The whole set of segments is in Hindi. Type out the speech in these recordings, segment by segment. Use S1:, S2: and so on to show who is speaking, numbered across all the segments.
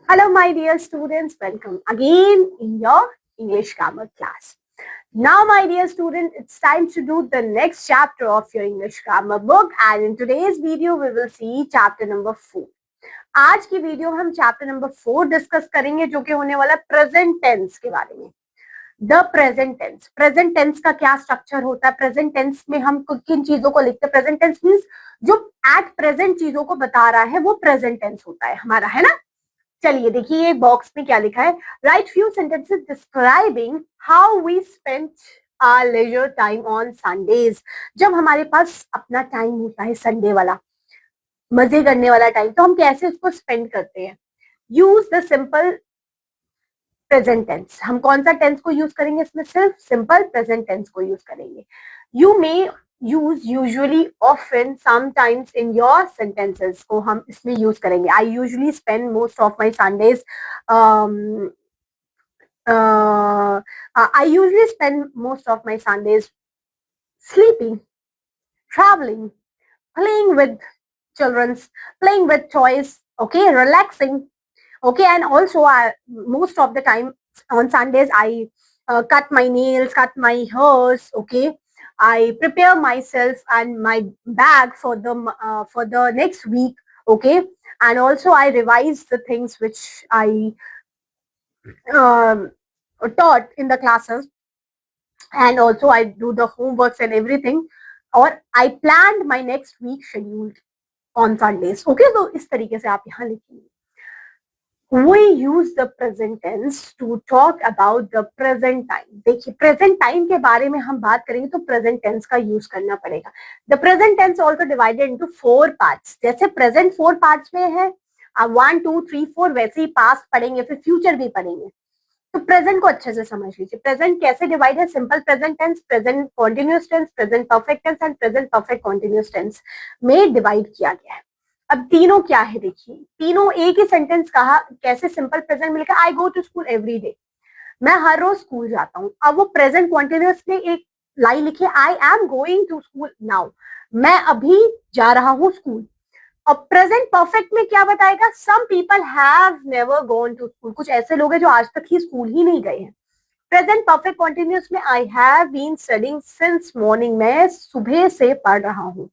S1: Hello, my dear students. Welcome again in your English grammar class. Now, my dear student, it's time to do the next chapter of your English grammar book. And in today's video, we will see chapter number 4. आज की वीडियो हम चैप्टर नंबर 4 डिस्कस करेंगे जो कि होने वाला प्रेजेंट टेंस के बारे में. द प्रेजेंट टेंस का क्या स्ट्रक्चर होता है, प्रेजेंट टेंस में हम किन चीजों को लिखते हैं. प्रेजेंट टेंस मीन्स जो एट प्रेजेंट चीजों को बता रहा है वो प्रेजेंट टेंस होता है हमारा, है ना. चलिए देखिए बॉक्स में क्या लिखा है. Write few sentences describing how we spend our leisure time on Sundays. जब हमारे पास अपना टाइम होता है संडे वाला, मजे करने वाला टाइम, तो हम कैसे उसको स्पेंड करते हैं. Use the simple present tense. हम कौन सा टेंस को यूज करेंगे इसमें, सिर्फ सिंपल प्रेजेंट टेंस को यूज करेंगे. You may use usually often sometimes in your sentences को हम इसमें यूज करेंगे. I usually spend most of my Sundays I usually spend most of my Sundays sleeping, traveling, playing with children's, playing with toys, okay, relaxing, okay. And also most of the time on Sundays I cut my nails, cut my hairs, okay. I prepare myself and my bag for the next week, okay. And also I revise the things which I taught in the classes, and also I do the homeworks and everything, or I planned my next week schedule on Sundays, okay. So इस तरीके से आप यहाँ लिखेंगे. We use the present tense to talk about the present time. देखिए प्रेजेंट टाइम के बारे में हम बात करेंगे तो प्रेजेंट टेंस का यूज करना पड़ेगा. The present tense also divided into 4 parts. जैसे प्रेजेंट 4 पार्ट्स में है, 1 2 3 4, वैसे ही पास्ट पढ़ेंगे, फिर फ्यूचर भी पढ़ेंगे. तो प्रेजेंट को अच्छे से समझ लीजिए. प्रेजेंट कैसे डिवाइड है, simple present tense, present continuous tense, present perfect tense and present perfect continuous tense में डिवाइड किया गया है. अब तीनों क्या है देखिए, तीनों एक ही सेंटेंस कहा. कैसे, सिंपल प्रेजेंट में लिखा I go to school every day, मैं हर रोज स्कूल जाता हूँ. अब वो प्रेजेंट कॉन्टिन्यूअस में एक लाइन लिखी I am going to school now, मैं अभी जा रहा हूँ स्कूल. और प्रेजेंट परफेक्ट में क्या बताएगा, some people have never gone to school, कुछ ऐसे लोग हैं जो आज तक ही स्कूल ही नहीं गए हैं. प्रेजेंट परफेक्ट कॉन्टिन्यूअस में I have been studying since morning, मैं सुबह से पढ़ रहा हूँ.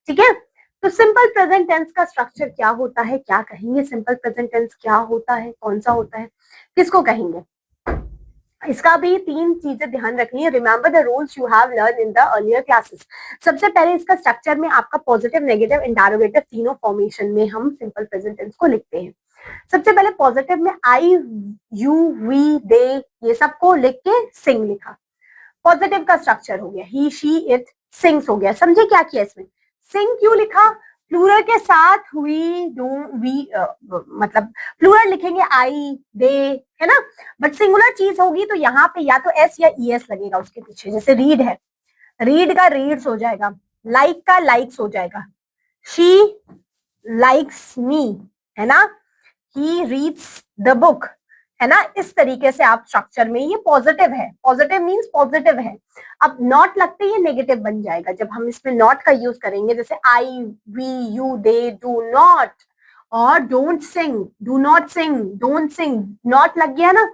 S1: ठीक है. तो सिंपल प्रेजेंट टेंस का स्ट्रक्चर क्या होता है, क्या कहेंगे, सिंपल प्रेजेंट टेंस क्या होता है, कौन सा होता है, किसको कहेंगे, इसका भी 3 चीजें ध्यान रखनी है. Remember the rules you have learn in the earlier classes. सबसे पहले इसका स्ट्रक्चर में आपका पॉजिटिव, नेगेटिव, इंटरोगेटिव तीनों फॉर्मेशन में हम सिंपल प्रेजेंट टेंस को लिखते हैं. सबसे पहले पॉजिटिव में आई यू वी दे ये सबको लिख के सिंग लिखा. पॉजिटिव का स्ट्रक्चर हो गया ही शी इट सिंग्स हो गया. समझे क्या किया इसमें, सिंग क्यों लिखा, प्लूरल के साथ वी डू वी मतलब प्लूरल लिखेंगे आई दे, है ना. बट सिंगुलर चीज होगी तो यहाँ पे या तो एस या ई एस लगेगा उसके पीछे. जैसे रीड है, रीड का रीड्स हो जाएगा, लाइक का लाइक्स हो जाएगा, शी लाइक्स मी, है ना, ही रीड्स द बुक, है ना. इस तरीके से आप स्ट्रक्चर में, ये पॉजिटिव है, पॉजिटिव मींस पॉजिटिव है. अब नॉट लगते ही ये नेगेटिव बन जाएगा जब हम इसमें नॉट का यूज करेंगे. जैसे I we you they do not, और don't sing, do not sing, don't sing, not लग गया ना,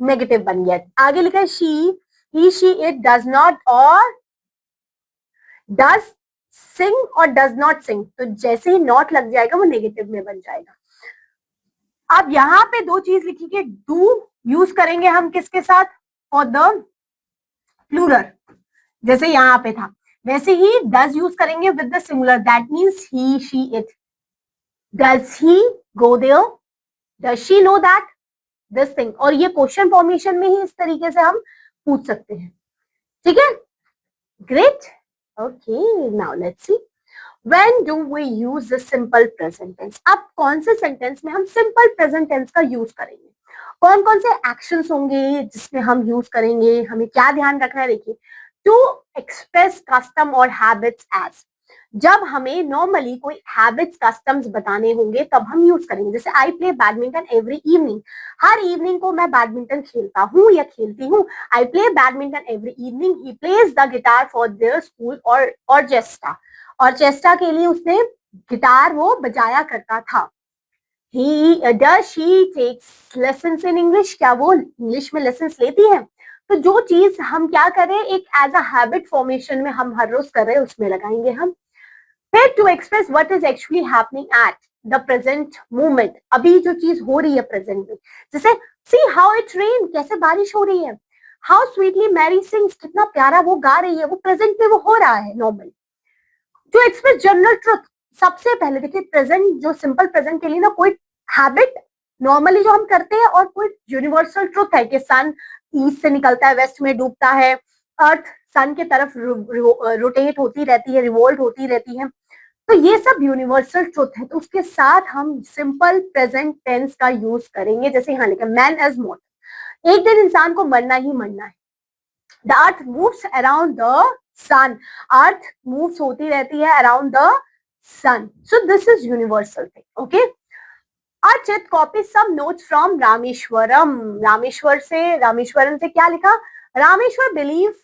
S1: नेगेटिव बन गया. आगे लिखा है she he she it does not और डज सिंग और डज नॉट सिंग, तो जैसे ही नॉट लग जाएगा वो नेगेटिव में बन जाएगा. अब यहाँ पे 2 चीज लिखी है, डू यूज करेंगे हम किसके साथ, फॉर द प्लूरल, जैसे यहाँ पे था, वैसे ही डज यूज करेंगे with the singular, that means he she it. Does he go there, does she know that, this thing. और ये क्वेश्चन फॉर्मेशन में ही इस तरीके से हम पूछ सकते हैं. ठीक है, great. Okay, now let's see When do we use the simple present tense? अब कौन से सेंटेंस में हम सिंपल प्रेजेंट टेंस का यूज करेंगे, कौन कौन से एक्शंस होंगे जिसमें हम यूज करेंगे, हमें क्या ध्यान रखना है. देखिए, टू एक्सप्रेस कस्टम और हैबिट्स एज, जब हमें नॉर्मली कोई हैबिट्स कस्टम्स बताने होंगे तब हम यूज करेंगे. जैसे I play badminton every evening, her evening को मैं बैडमिंटन खेलता हूँ या खेलती हूँ. I play badminton every evening, he plays the guitar for their school और ऑर्केस्ट्रा, ऑर्केस्ट्रा के लिए उसने गिटार वो बजाया करता था. does she takes lessons in English? क्या वो इंग्लिश में लेसन्स लेती है? तो जो चीज हम क्या करें, एक एज अ हैबिट फॉर्मेशन में हम हर रोज कर रहे हैं उसमें लगाएंगे हम. फिर to express what is actually happening at the present moment, अभी जो चीज हो रही है प्रेजेंट में, जैसे सी हाउ इट रेन, कैसे बारिश हो रही है, हाउ स्वीटली मैरी सिंग्स, कितना प्यारा वो गा रही है, वो प्रेजेंट में वो हो रहा है normal. To express general truth, सबसे पहले देखिए प्रेजेंट, जो सिंपल प्रेजेंट के लिए ना कोई हैबिट नॉर्मली जो हम करते हैं और कोई यूनिवर्सल ट्रुथ है कि सन ईस्ट से निकलता है, वेस्ट में डूबता है, अर्थ सन के तरफ रोटेट होती रहती है, रिवोल्ट होती रहती है, तो ये सब यूनिवर्सल ट्रुथ है. तो उसके साथ हम सिंपल प्रेजेंट टेंस का यूज करेंगे. जैसे यहाँ लिखा मैन एज मॉर्टल, एक दिन इंसान को मरना ही मरना है. The earth moves around the sun, earth moves होती रहती है around the sun. So this is universal thing. Okay, Archit copy some notes from Rameswaram, Rameswaram से क्या लिखा, Rameshwar believe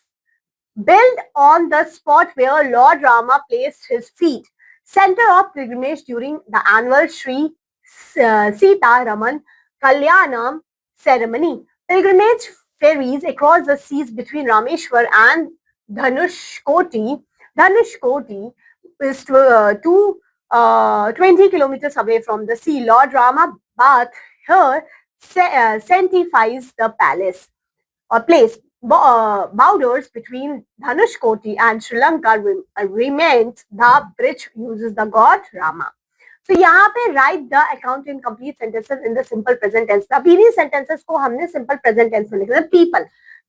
S1: built on the spot where Lord Rama placed his feet, center of pilgrimage during the annual Sri Sita Raman Kalyanam ceremony. Pilgrimage ferries across the seas between Rameshwar and Dhanushkoti. Dhanushkoti is 20 kilometers away from the sea. Lord Rama bath here sanctifies the palace or place. Borders between Dhanushkoti and Sri Lanka remains. The bridge uses the god Rama. So यहाँ पे write the account in complete sentences in the simple present tense. अभी इन sentences को हमने simple present tense में लिखना है.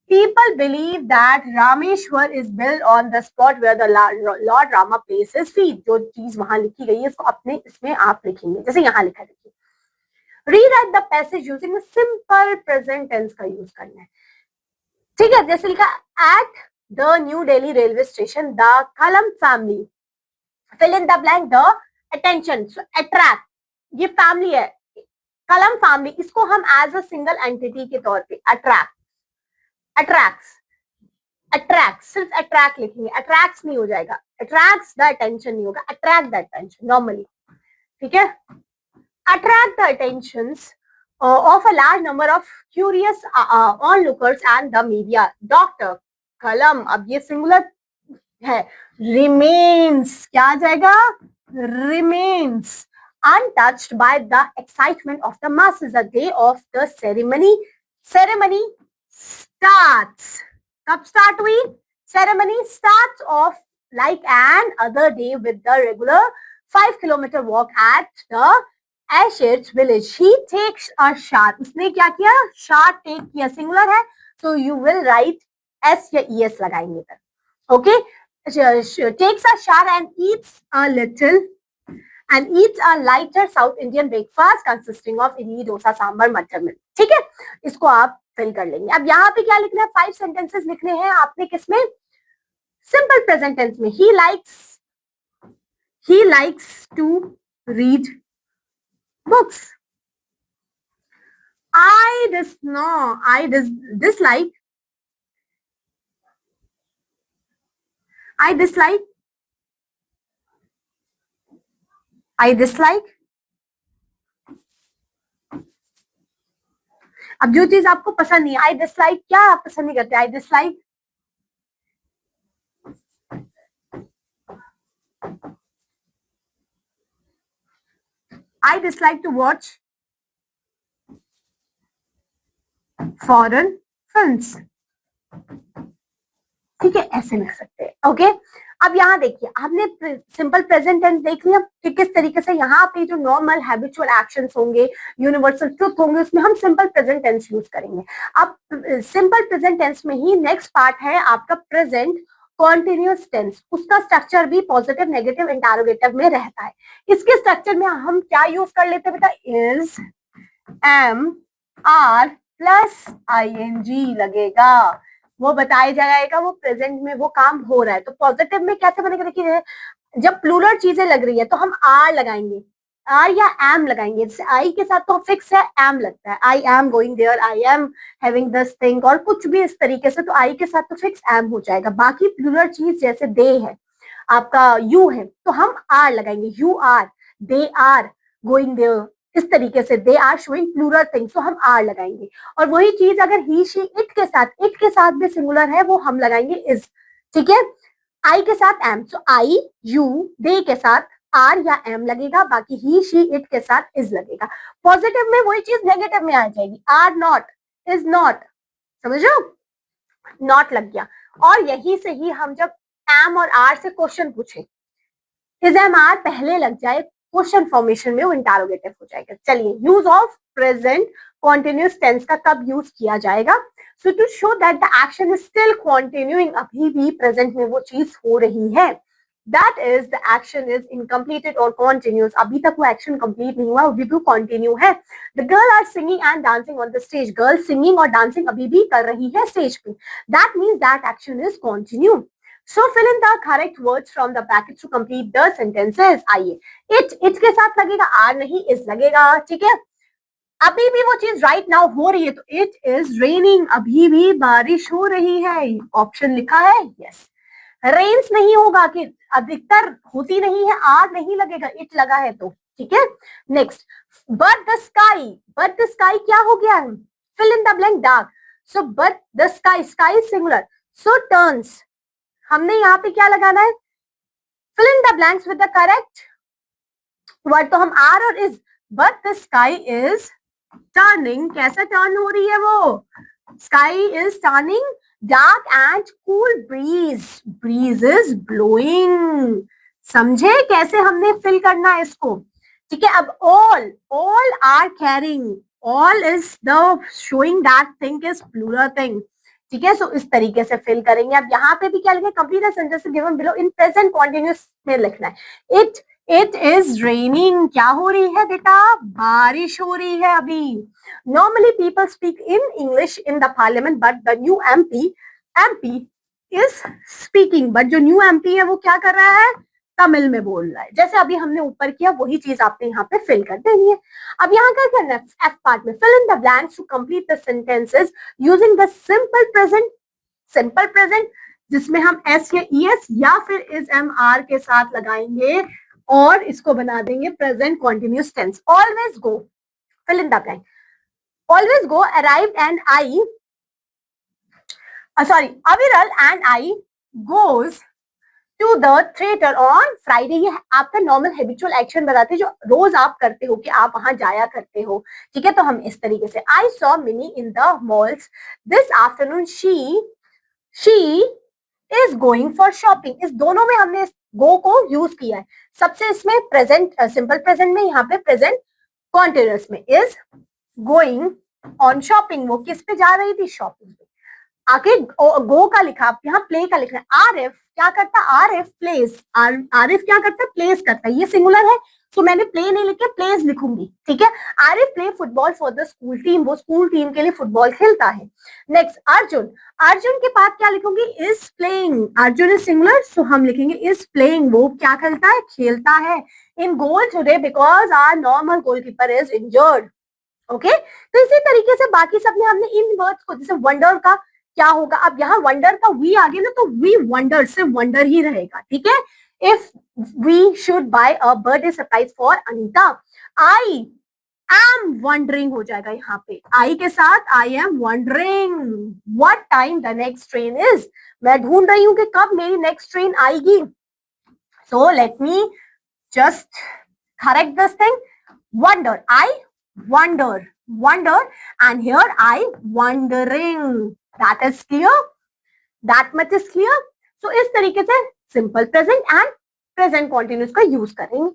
S1: People believe that Rameshwar is built on the spot where the Lord Rama placed his feet. जो चीज वहां लिखी गई है इसको अपने इसमें आप लिखेंगे. जैसे यहाँ लिखा देखिए, rewrite the passage using a simple present tense का यूज करना है. ठीक है, जैसे लिखा at the new Delhi railway station the Kalam family, fill in the blank the attention. So attract, ये फैमिली है, कलम फैमिली, इसको हम एज अ सिंगल एंटिटी के तौर पे अट्रैक्ट, सिर्फ अट्रैक्ट लिखेंगे, अट्रैक्ट्स नहीं हो जाएगा, अट्रैक्ट्स द अटेंशन नहीं होगा, अट्रैक्ट द अटेंशन नॉर्मली. ठीक है, attract the attentions of a large number of curious onlookers and the media. Dr. Kalam, अब ये सिंगुलर है, remains, क्या आ जाएगा, remains untouched by the excitement of the masses. The day of the ceremony starts. कब start हुई? Ceremony starts off like an other day with the regular 5-kilometer walk at the Ashit's village. He takes a shower. उसने क्या किया, shower take किया, सिंगुलर है, so you will write s या es लगाएंगे तर. Okay, takes a shower and eats a lighter South Indian breakfast consisting of idli, dosa, sambar, मटर में. ठीक है, इसको आप फिल कर लेंगे. अब यहाँ पे क्या लिखना है, 5 sentences लिखने हैं आपने, किसमें, simple present tense में. He likes to read books. I dislike अब जो चीज आपको पसंद नहीं है, I dislike, क्या आप पसंद नहीं करते, I dislike to watch foreign films. ठीक है, ऐसे लिख सकते हैं. ओके, अब यहाँ देखिए, आपने सिंपल प्रेजेंट टेंस देख लिया कि किस तरीके से यहाँ पे जो नॉर्मल हैबिचुअल एक्शंस होंगे, यूनिवर्सल ट्रुथ होंगे, उसमें हम सिंपल प्रेजेंट टेंस यूज करेंगे. अब सिंपल प्रेजेंट टेंस में ही नेक्स्ट पार्ट है आपका प्रेजेंट कॉन्टिन्यूअस टेंस. उसका स्ट्रक्चर भी पॉजिटिव, नेगेटिव, इंटरोगेटिव में रहता है. इसके स्ट्रक्चर में हम क्या यूज कर लेते हैं बेटा, is, am, are plus ing लगेगा, वो बताया जाएगा वो प्रेजेंट में वो काम हो रहा है. तो पॉजिटिव में कैसे बनेगा, देखिए जब प्लूरल चीजें लग रही है तो हम आर लगाएंगे, आर या एम लगाएंगे. जैसे आई के साथ तो फिक्स है, एम लगता है, I am going there, I am having this thing, और कुछ भी इस तरीके से, तो आई के साथ तो फिक्स एम हो जाएगा. बाकी प्लूरल चीज जैसे दे है, आपका यू है, तो हम आर लगाएंगे, you are, they are going there, इस तरीके से they are showing plural things, तो हम आर लगाएंगे। और वही चीज अगर ही शी इट के साथ भी सिंगुलर है वो हम लगाएंगे इज, ठीक है। आई के साथ एम, सो आई यू, दे के साथ आर या एम लगेगा, बाकी ही शी इट के साथ इज लगेगा। पॉजिटिव में वही चीज नेगेटिव में आ जाएगी, आर नॉट, इज नॉट, समझो, नॉट लग गया। और यही से ही हम जब एम और आर से क्वेश्चन पूछे, इज एम आर पहले लग जाए क्वेश्चन फॉर्मेशन में, वो इंटरोगेटिव हो जाएगा। चलिए, use of present continuous tense का कब यूज किया जाएगा? So to show that the action is still continuing, अभी भी प्रेजेंट में वो चीज हो रही है। That is the action is incompleted और कॉन्टिन्यूस, अभी तक वो एक्शन कंप्लीट नहीं हुआ, अभी भी कॉन्टिन्यू है। The girl are singing and dancing on the stage, girl singing और डांसिंग अभी भी कर रही है स्टेज पे, that means that action is continue. So fill in the correct words from the brackets to complete the sentences. आइए, it के साथ लगेगा, आर नहीं is लगेगा, ठीक है। अभी भी वो चीज राइट नाउ हो रही है, तो इट इज रेनिंग, अभी भी बारिश हो रही है, ऑप्शन लिखा है, यस। रेन्स नहीं होगा कि अधिकतर होती नहीं है, आर नहीं लगेगा, इट लगा है तो, ठीक है। नेक्स्ट, बट द स्काई क्या हो गया है? Fill in the blank dark, so but the sky singular, so turns, हमने यहाँ पे क्या लगाना है? Fill in the blanks with the correct word, तो हम आर और is, but the sky is turning, कैसे टर्न हो रही है वो? Sky is turning dark and cool breeze is blowing, समझे कैसे हमने फिल करना है इसको, ठीक है। अब all are carrying, all is the showing that thing is plural thing, ठीक है। सो इस तरीके से फिल करेंगे। अब यहाँ पे भी क्या लिखा है? Complete the sentence given below in present continuous में लिखना है। इट इज रेनिंग, क्या हो रही है बेटा? बारिश हो रही है अभी। Normally people speak in English in the parliament, but the new MP is speaking, but जो न्यू एमपी है वो क्या कर रहा है? तमिल में बोल रहा है। जैसे अभी हमने ऊपर किया वही चीज आपने यहाँ पे फिल कर देनी है। अब यहाँ क्या करना है? एफ पार्ट में fill in the blanks to complete the sentences using the simple present, जिसमें हम एस या ईएस या फिर इज एम आर के साथ लगाएंगे और इसको बना देंगे present continuous tense. Always go, fill in the blank, always go arrived and I Aviral and I goes to the theatre on Friday. ये आपका नॉर्मल हैबिचुअल एक्शन बताते हैं जो रोज आप करते हो कि आप वहां जाया करते हो, ठीक है। तो हम इस तरीके से, I saw mini in the malls this afternoon, she is going for shopping. इस दोनों में हमने गो को यूज किया है। सबसे इसमें प्रेजेंट सिंपल प्रेजेंट में, यहाँ पे प्रेजेंट कॉन्टिन्यूअस में, इज गोइंग ऑन शॉपिंग, वो किस पे जा रही थी? शॉपिंग पे। आगे गो का लिखा, आप यहाँ प्ले का लिखना है। आरिफ क्या करता? आरिफ प्लेस, आरिफ क्या करता? प्लेस करता है। ये सिंगुलर है तो मैंने प्ले नहीं लिखे, प्लेस लिखूंगी, ठीक है। Arif play football for the school team, वो स्कूल टीम के लिए फुटबॉल खेलता है। नेक्स्ट, अर्जुन के बाद क्या लिखूंगी? Is playing, Arjun is singular सो हम लिखेंगे इज प्लेइंग, वो क्या खेलता है? खेलता है। In goal today because our normal goalkeeper is injured, okay. तो इसी तरीके से बाकी सब में हमने इन वर्ड्स को, जैसे वंडर का क्या होगा? अब यहाँ वंडर का वी आ गया ना, तो वी वंडर, सिर्फ वंडर ही रहेगा, ठीक है। If we should buy a birthday surprise for Anita, I am wondering हो जाएगा यहाँ पे, आई के साथ I am wondering what time the next train is, मैं ढूंढ रही हूँ कि कब मेरी नेक्स्ट ट्रेन आएगी। So let me just correct this thing, wonder, I wonder and here I wondering, that is clear, that much is clear। so इस तरीके से simple present and present continuous का यूज करेंगे।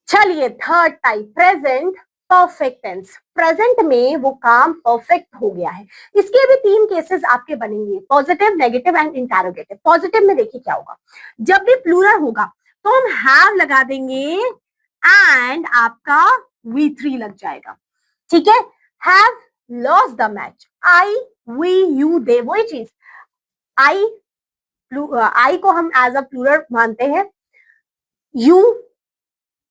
S1: चलिए, third type, present perfect tense. Present में वो काम परफेक्ट हो गया है। इसके भी 3 केसेस आपके बनेंगे, positive, negative and interrogative. Positive में देखिए क्या होगा, जब भी प्लूरल होगा तो हम हैव लगा देंगे एंड आपका V3 लग जाएगा, ठीक है। Have lost the match, I, we, you, they, वही चीज। आई को हम एज अ प्लूरल मानते हैं, यू,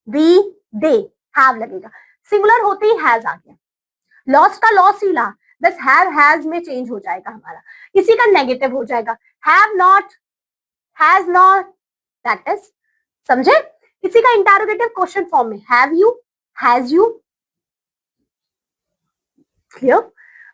S1: वी, दे, हैव लगेगा। सिंगुलर होते ही हैज आ गया, लॉस्ट का लॉस ही ला, बस हैज में चेंज हो जाएगा हमारा। इसी का नेगेटिव हो जाएगा, have not, has not, that is, समझे। इसी का इंटरोगेटिव क्वेश्चन फॉर्म में, have you, has you, clear.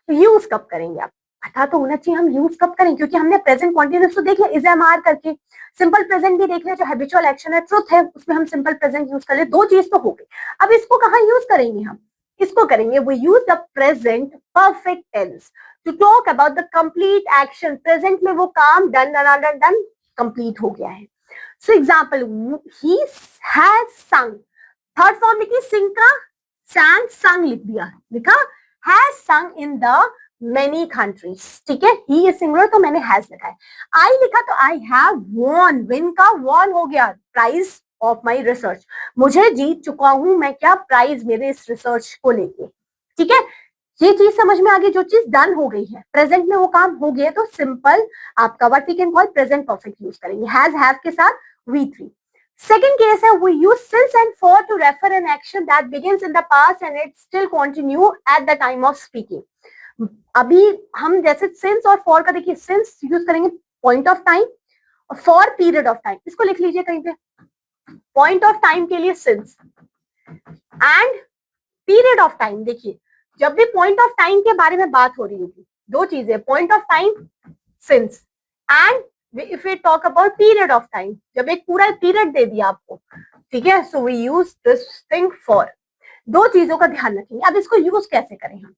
S1: Use कब करेंगे आप, पता तो होना चाहिए हम यूज कब करें, क्योंकि हमने प्रेजेंट कॉन्टिन्यूस तो देख लिया, इज एम आर करके, सिंपल प्रेजेंट भी देख लिया, जो हैबिचुअल एक्शन है, ट्रुथ है, उसमें हम सिंपल प्रेजेंट यूज कर ले, दो चीज तो हो गई। अब इसको कहाँ यूज करेंगे हम, इसको करेंगे we use the present perfect tense to talk about the complete action, present में वो काम done done done done complete हो गया है। So example, he has sung, third form लिखी सिंग का, sang संग लिख दिया, लिखा has sung in the many countries, ठीक है, he is singular तो मैंने has लिखा है। I लिखा तो I have won, win का won हो गया, prize of my research, मुझे जीत चुका हूं मैं क्या, प्राइज मेरे इस रिसर्च को लेके, ठीक है। ये चीज समझ में आ गई, जो चीज डन हो गई है, प्रेजेंट में वो काम हो गया, तो सिंपल आपका what we can call present perfect use करेंगे, हैज हैव के साथ V3। Second case है we use since and for to refer an action that begins in the past and it still continue at the time of speaking। अभी हम जैसे since और for का देखिए, since यूज करेंगे point of time और for period of time, इसको लिख लीजिए कहीं पे, point of time के लिए since and period of time, देखिए जब भी point of time के बारे में बात हो रही होगी, दो चीजें, point of time since and if we talk about period of time, जब एक पूरा पीरियड दे दिया आपको, ठीक है, so we use this thing for, दो चीजों का ध्यान रखेंगे। अब इसको यूज कैसे करें हम,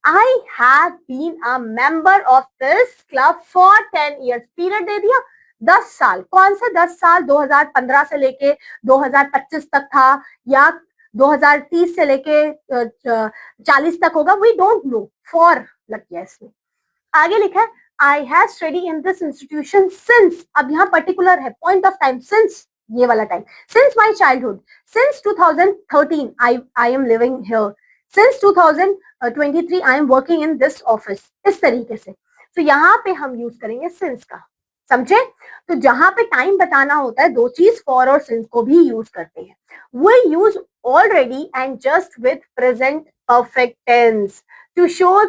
S1: I have been a member of this club for 10 years, period दे दिया 10 साल, कौन से 10 साल, 2015 से लेके 2025 तक था, या 2030 से लेके 40 तक होगा, we don't know, for लग गया इसमें। आगे लिखा है I have studied in this institution since, अब यहाँ पर्टिकुलर है, point of time since, ये वाला time, since my childhood, since 2013 I am living here, since 2023 I am working in this office, इस तरीके से। तो यहाँ पे हम यूज करेंगे since का, समझे। तो जहां पे टाइम बताना होता है, दो चीज for और since को भी यूज करते हैं। We use already and just with present perfect tense to show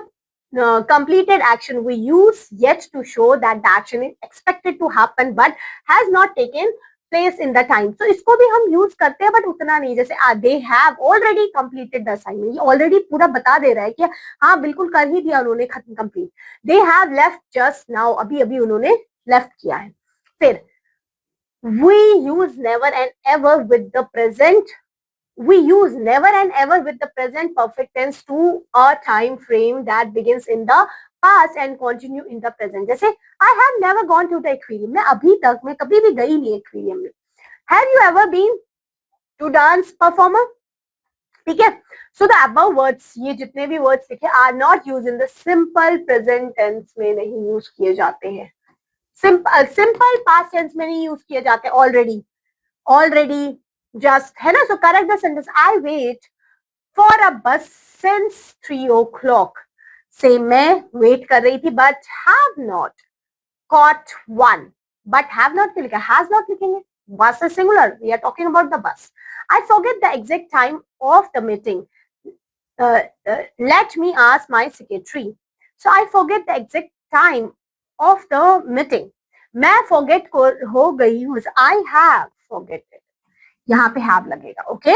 S1: completed action, we use yet to show that the action is expected to happen but has not taken place in the time। तो इसको भी हम यूज करते हैं, बट उतना नहीं, जैसे they have already completed the assignment, ये ऑलरेडी पूरा बता दे रहा है कि हाँ बिल्कुल कर ही दिया उन्होंने, खत्म complete. they have left just now, अभी अभी उन्होंने लेफ्ट किया है। फिर we use never and ever with the present, we use never and ever with the present perfect tense to a time frame that begins in the past and continue in the present। जैसे I have never gone to the aquarium, मैं अभी तक मैं कभी भी गई नहीं एक्वेरियम में। Have you ever been to dance performer, ठीक है। So the above words, ये जितने भी words लिखे are not used in the simple present tense में नहीं यूज किए जाते हैं, simple past tense में नहीं यूज किए जाते, already just है ना। So correct the sentence, I wait for a bus since 3 o'clock, से मैं wait कर रही थी but have not caught one, but have not क्यों लिखा, has not लिखेंगे, bus is singular, we are talking about the bus। I forget the exact time of the meeting, let me ask my secretary। So I forget the exact time of the meeting, मैं forget हो गई हूँ, I have forgotten, यहाँ पे have लगेगा, okay.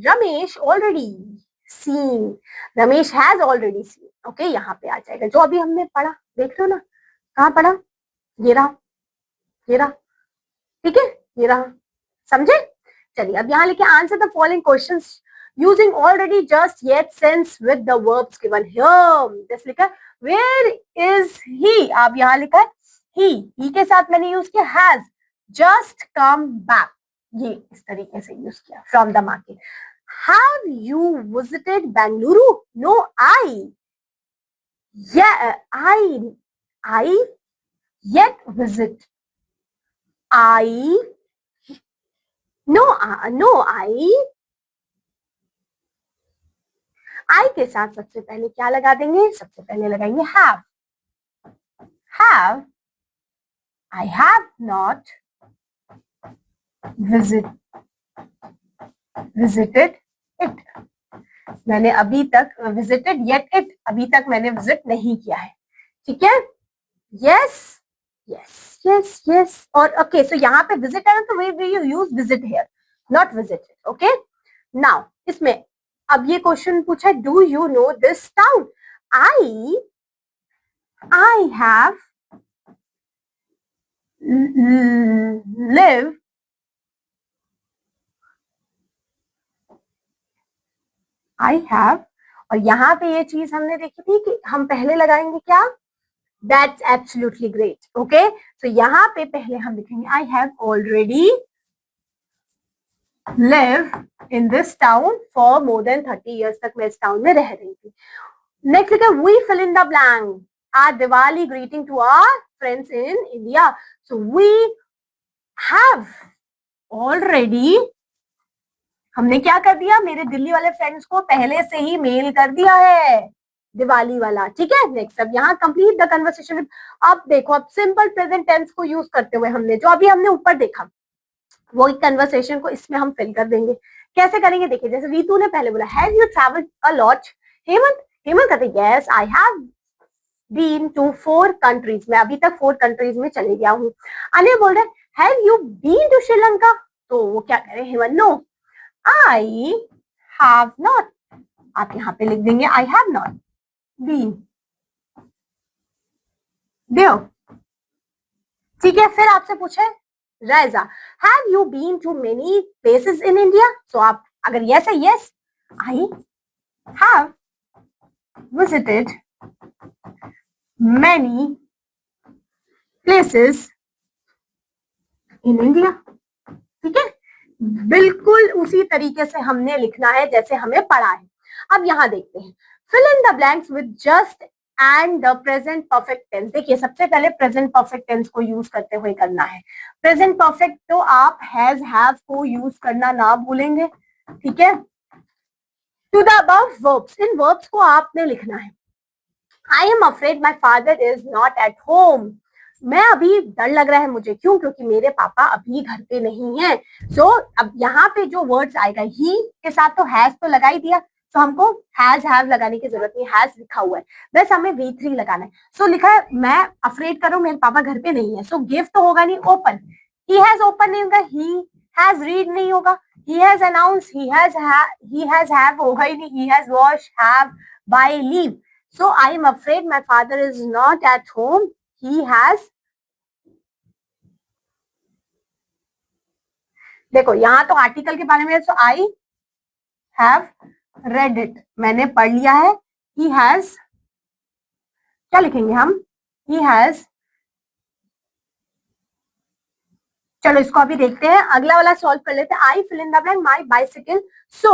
S1: Ramesh already seen, Ramesh has already seen, okay, यहाँ पे आ जाएगा जो अभी हमने पढ़ा, देख लो ना, कहाँ पढ़ा, ये रहा, ठीक है, ये रहा, समझे। चलिए अब यहाँ लिखे answer the following questions using already, just, yet, since with the verbs given here. जैसे लिखा वेयर इज ही, आप यहाँ लिखा है ही के साथ मैंने यूज किया हैज just come back, ये इस तरीके से यूज किया, from the market। Have you visited Bengaluru? No, I yet visit, I के साथ सबसे पहले क्या लगा देंगे, सबसे पहले लगाएंगे have, I have not visited it, मैंने अभी तक visited yet it, अभी तक मैंने visit नहीं किया है, ठीक है। yes और okay, so यहाँ पे visit है ना, तो we use visit here, not visited. Okay, now इसमें अब ये क्वेश्चन पूछा, do you know this town? I have live I have, और यहाँ पे ये चीज हमने देखी थी कि हम पहले लगाएंगे क्या, that's absolutely great. Okay, so यहाँ पे पहले हम लिखेंगे I have already live in this town for more than 30 years, तक मैं इस टाउन में रह रही थी. Next लिखा we fill in the blank, our Diwali greeting to our friends in India. So we have already, हमने क्या कर दिया, मेरे दिल्ली वाले फ्रेंड्स को पहले से ही मेल कर दिया है दिवाली वाला. ठीक है, नेक्स्ट अब यहाँ कंप्लीट द कन्वर्सेशन. अब देखो, अब सिंपल प्रेजेंट टेंस को यूज करते हुए हमने जो अभी हमने ऊपर देखा वो कन्वर्सेशन को इसमें हम फिल कर देंगे. कैसे करेंगे देखिए, जैसे रीतू ने पहले बोला have you travelled a lot. Hemant कहते yes I have been to 4 countries, मैं अभी तक 4 कंट्रीज में चले गया हूँ. अनिल बोल रहे have you been to Sri Lanka, तो वो क्या करें, Hemant no I have not. आप यहाँ पे लिख देंगे I have not been there. ठीक है, फिर आपसे पूछे Raiza have you been to many places in India. So आप अगर यस है yes, I have visited many places in India. ठीक है, बिल्कुल उसी तरीके से हमने लिखना है जैसे हमें पढ़ा है. अब यहां देखते हैं, fill in the blanks with just and the present perfect tense. देखिए सबसे पहले present perfect tense को यूज करते हुए करना है. present perfect तो आप has have को यूज करना ना भूलेंगे. ठीक है, to the above verbs, in verbs को आपने लिखना है. I am afraid my father is not at home. मैं अभी डर लग रहा है मुझे, क्यों, क्योंकि मेरे पापा अभी घर पे नहीं हैं. सो अब यहाँ पे जो वर्ड्स आएगा ही के साथ तो हैज तो लगा ही दिया, तो हमको हैज हैव लगाने की जरूरत नहीं, हैज लिखा हुआ है, बस हमें V3 लगाना है. सो लिखा है मैं अफ्रेड कर रहा हूँ मेरे पापा घर पे नहीं है. सो गिव तो होगा नहीं, ओपन, ही हैज ओपन नहीं होगा, ही हैज रीड नहीं होगा, he has announce, he has have होगा ही नहीं, he has wash, have, buy, leave. So I am afraid my father is not at home. He has, देखो यहाँ तो आर्टिकल के बारे में, so I have read it, मैंने पढ़ लिया है. He has, क्या लिखेंगे हम, he has, चलो इसको अभी देखते हैं, अगला वाला सॉल्व कर लेते हैं. I fill in the blank my bicycle. So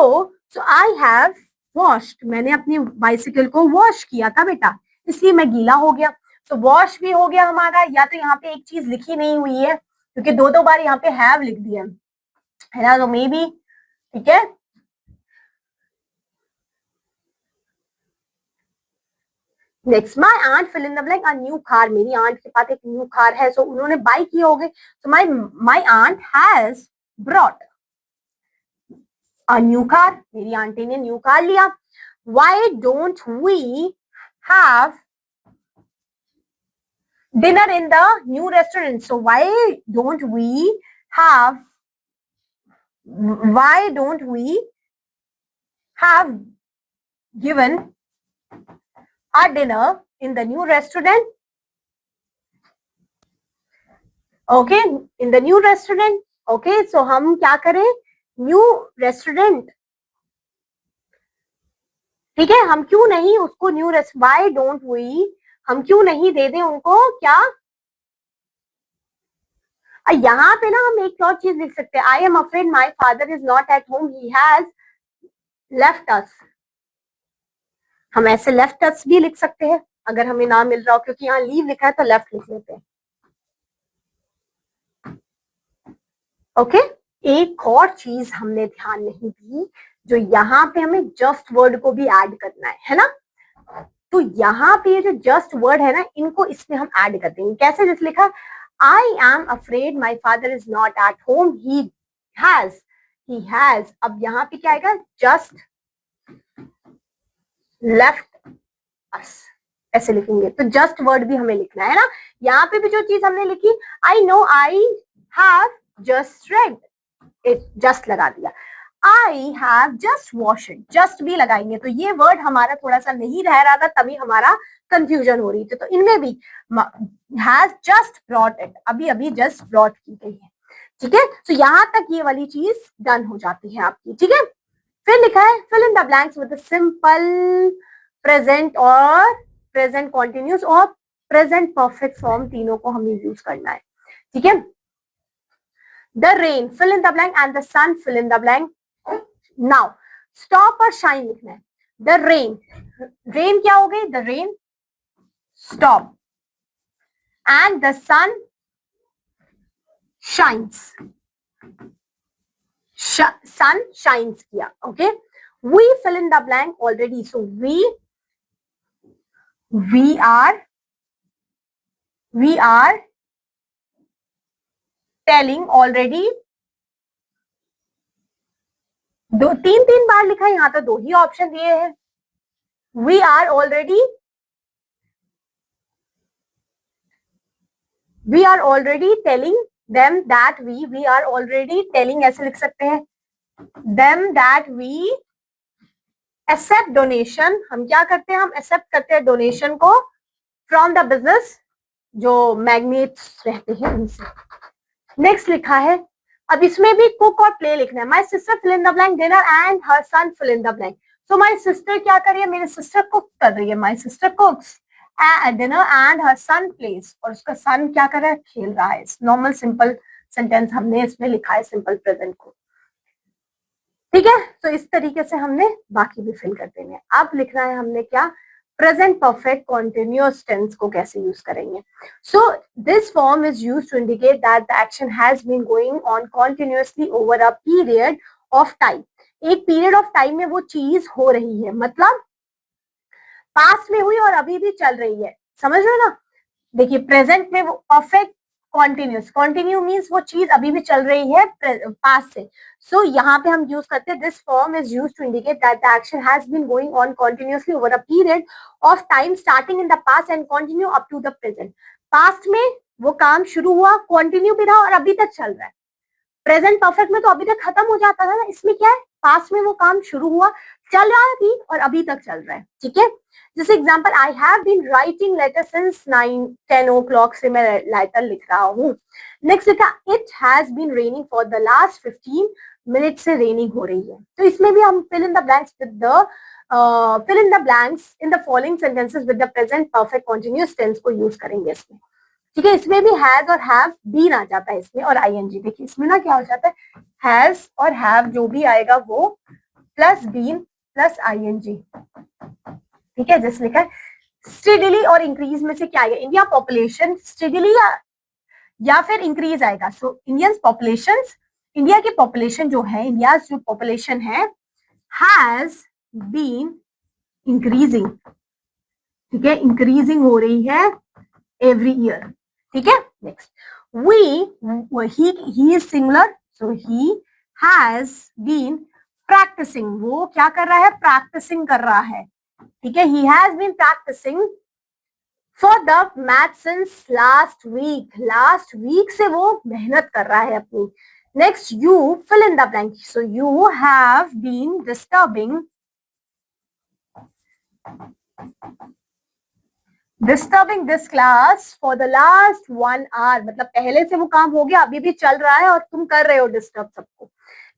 S1: I have washed, मैंने अपनी बाइसिकल को वॉश किया था बेटा, इसलिए मैं गीला हो गया. तो वॉश भी हो गया हमारा. या तो यहाँ पे एक चीज लिखी नहीं हुई है क्योंकि दो बार यहाँ पे हैव लिख दिया है ना, तो मे बी. ठीक है, next my aunt fill in the blank a new car. मेरी आंट के पास एक न्यू कार है, सो उन्होंने बाई किए होंगे. So my aunt has brought a new car, मेरी आंटी ने न्यू कार लिया. Why don't we have dinner in the new restaurant? So why don't we have given our dinner in the new restaurant? Okay, in the new restaurant. Okay, so हम क्या करें, न्यू रेस्टोरेंट. ठीक है, हम क्यों नहीं उसको न्यू वाई डोंट वी, हम क्यों नहीं दे दें उनको क्या. यहाँ पे ना हम एक और चीज लिख सकते हैं, I am afraid my father is not at home, he has left अस. हम ऐसे लेफ्ट अस भी लिख सकते हैं अगर हमें ना मिल रहा हो, क्योंकि यहाँ लीव लिखा है तो लेफ्ट लिख लेते हैं. ओके, एक और चीज हमने ध्यान नहीं दी, जो यहाँ पे हमें जस्ट वर्ड को भी ऐड करना है ना. तो यहाँ पे जो जस्ट वर्ड है ना, इनको इसमें हम ऐड कर देंगे. कैसे, जैसे लिखा I am afraid my father is not at home, he has. अब यहाँ पे क्या आएगा, जस्ट लेफ्ट अस, ऐसे लिखेंगे. तो जस्ट वर्ड भी हमें लिखना है ना. यहाँ पे भी जो चीज हमने लिखी, I know I have just red, just लगा दिया। I have just wash it, just भी लगाएंगे तो ये वर्ड हमारा थोड़ा सा नहीं रह रहा था, तभी हमारा कंफ्यूजन हो रही थी। तो इनमें भी हैज जस्ट ब्रॉट इट, अभी अभी जस्ट ब्रॉट की गई है, ठीक है। तो यहां तक ये वाली चीज डन हो जाती है आपकी, ठीक है। फिर लिखा है fill in the blanks with simple present और प्रेजेंट कॉन्टिन्यूस और प्रेजेंट परफेक्ट फॉर्म, तीनों को हमें यूज करना है, ठीक है। The rain fill in the blank and the sun fill in the blank. Now stop और शाइन लिखना है। द रेन, रेन क्या हो गई, the rain stop and the sun shines, sun shines किया, okay. We fill in the blank already, so we are telling already, दो तीन बार लिखा है, यहां तो दो ही ऑप्शन दिए हैं। we are already telling them that we are already telling, ऐसे लिख सकते हैं, them that we accept donation, हम क्या करते हैं, हम accept करते हैं डोनेशन को from the business, जो मैग्नेट्स रहते हैं उनसे। नेक्स्ट लिखा है, अब इसमें भी कुक और प्ले लिखना है। My sister fill in the blank dinner and her son fill in the blank. So my sister क्या कर रही है, मेरी सिस्टर कुक कर रही है, my sister cooks dinner and her son plays, और उसका सन क्या कर रहा है, खेल रहा है। नॉर्मल सिंपल सेंटेंस हमने इसमें लिखा है सिंपल प्रेजेंट को, ठीक है। तो इस तरीके से हमने बाकी भी फिल कर देंगे। अब लिखना है हमने क्या, प्रेजेंट परफेक्ट कॉन्टिन्यूअस टेंस को कैसे यूज करेंगे। So this form is used to indicate that the action has been going on continuously over a period of time. एक पीरियड ऑफ टाइम में वो चीज हो रही है, मतलब पास्ट में हुई और अभी भी चल रही है, समझ रहे हो ना। देखिए प्रेजेंट में वो परफेक्ट कॉन्टिन्यूस, कॉन्टिन्यू मीन्स वो चीज अभी भी चल रही है पास्ट से। सो यहाँ पे हम यूज करते हैं this form is used to indicate that the action has been going on continuously over a period of time starting in the past and continue up to the present. Past में वो काम शुरू हुआ, कंटिन्यू भी रहा और अभी तक चल रहा है। प्रेजेंट परफेक्ट में तो अभी तक खत्म हो जाता था ना, इसमें क्या है, पास्ट में वो काम शुरू हुआ, चल रहा है भी और अभी तक चल रहा है, ठीक है। जैसे example, I have been writing letter since 9-10 o'clock से मैं लेटर लिख रहा हूँ। नेक्स्ट लिखा, it has been raining for the last 15 minute से रेनिंग हो रही है। तो इसमें भी हम fill in the blanks with the fill in the blanks in the following sentences with the present perfect continuous tense को यूज करेंगे इसमें, ठीक है। इसमें भी हैज और हैव बीन आ जाता है इसमें, और आईएनजी। देखिए इसमें ना क्या हो जाता है, हैज और हैव जो भी आएगा वो प्लस बीन प्लस आईएनजी, ठीक है। जैसे लिखा है, स्टेडिली और इंक्रीज में से क्या आएगा, इंडिया पॉपुलेशन स्टेडिली या फिर इंक्रीज आएगा। सो इंडियन पॉपुलेशन, इंडिया की पॉपुलेशन जो है, इंडिया जो पॉपुलेशन है, हैज बीन इंक्रीजिंग, ठीक है, इंक्रीजिंग हो रही है एवरी ईयर, ठीक है। Next, he is singular, so he has been practising, वो क्या कर रहा है, प्रैक्टिसिंग कर रहा है, ठीक है। He has been practising for the math since last week से वो मेहनत कर रहा है अपनी। Next, you fill in the blank, so you have been disturbing this class for the last 1 hour, मतलब पहले से वो काम हो गया, अभी भी चल रहा है और तुम कर रहे हो डिस्टर्ब सबको,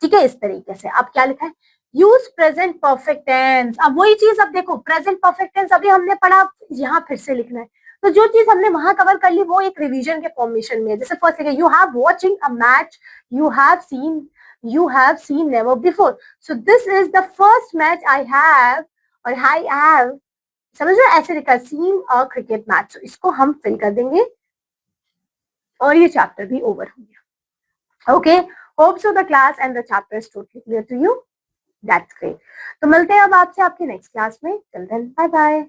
S1: ठीक है। इस तरीके से अब क्या लिखा है, यूज प्रेजेंट परफेक्ट टेंस। अब वही चीज, अब देखो प्रेजेंट परफेक्ट टेंस अभी हमने पढ़ा, यहाँ फिर से लिखना है। तो जो चीज हमने वहां कवर कर ली वो एक रिवीजन के फॉर्मेशन में है। जैसे फर्स्ट लिखा, you have watching a match you have seen never before. So this is the first match I have, और आई हैव, समझ रहे, ऐसे लिखा, सीन अ क्रिकेट मैच। इसको हम फिल कर देंगे और ये चैप्टर भी ओवर हो गया। Okay, hope so the class and the chapter is totally clear to you. That's great. तो मिलते हैं अब आपसे आपके नेक्स्ट क्लास में। Till then bye bye.